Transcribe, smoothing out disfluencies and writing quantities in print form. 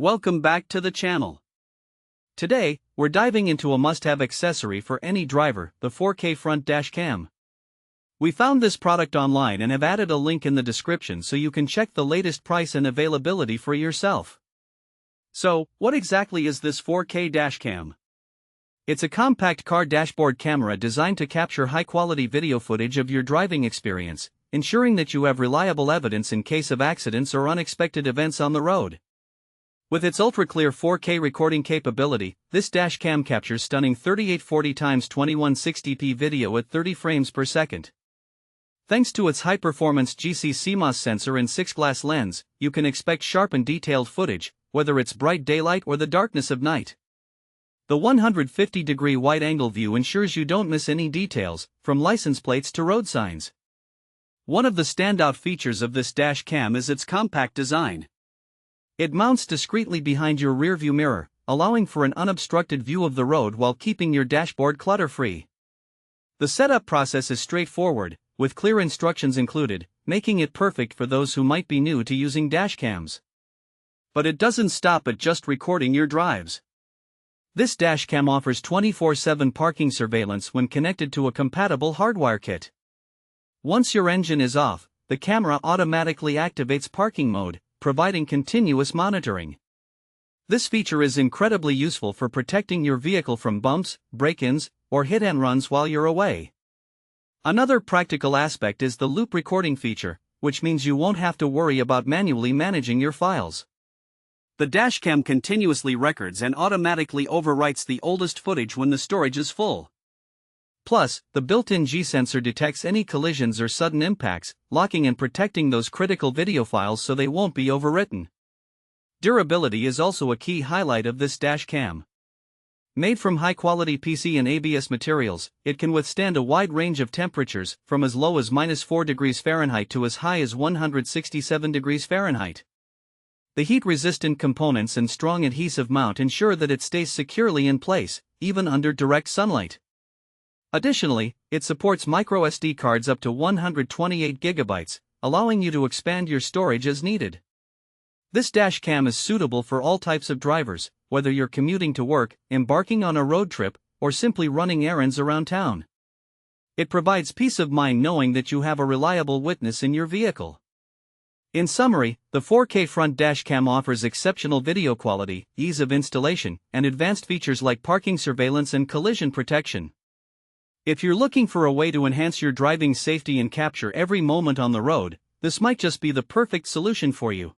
Welcome back to the channel. Today, we're diving into a must-have accessory for any driver, the 4K front dash cam. We found this product online and have added a link in the description so you can check the latest price and availability for yourself. So, what exactly is this 4K dash cam? It's a compact car dashboard camera designed to capture high-quality video footage of your driving experience, ensuring that you have reliable evidence in case of accidents or unexpected events on the road. With its ultra-clear 4K recording capability, this dash cam captures stunning 3840x2160p video at 30 frames per second. Thanks to its high-performance GC CMOS sensor and 6-glass lens, you can expect sharp and detailed footage, whether it's bright daylight or the darkness of night. The 150-degree wide-angle view ensures you don't miss any details, from license plates to road signs. One of the standout features of this dash cam is its compact design. It mounts discreetly behind your rearview mirror, allowing for an unobstructed view of the road while keeping your dashboard clutter-free. The setup process is straightforward, with clear instructions included, making it perfect for those who might be new to using dash cams. But it doesn't stop at just recording your drives. This dash cam offers 24/7 parking surveillance when connected to a compatible hardwire kit. Once your engine is off, the camera automatically activates parking mode, providing continuous monitoring. This feature is incredibly useful for protecting your vehicle from bumps, break-ins, or hit-and-runs while you're away. Another practical aspect is the loop recording feature, which means you won't have to worry about manually managing your files. The dashcam continuously records and automatically overwrites the oldest footage when the storage is full. Plus, the built-in G-sensor detects any collisions or sudden impacts, locking and protecting those critical video files so they won't be overwritten. Durability is also a key highlight of this dash cam. Made from high-quality PC and ABS materials, it can withstand a wide range of temperatures, from as low as -4 degrees Fahrenheit to as high as 167 degrees Fahrenheit. The heat-resistant components and strong adhesive mount ensure that it stays securely in place, even under direct sunlight. Additionally, it supports microSD cards up to 128 GB, allowing you to expand your storage as needed. This dash cam is suitable for all types of drivers, whether you're commuting to work, embarking on a road trip, or simply running errands around town. It provides peace of mind knowing that you have a reliable witness in your vehicle. In summary, the 4K front dash cam offers exceptional video quality, ease of installation, and advanced features like parking surveillance and collision protection. If you're looking for a way to enhance your driving safety and capture every moment on the road, this might just be the perfect solution for you.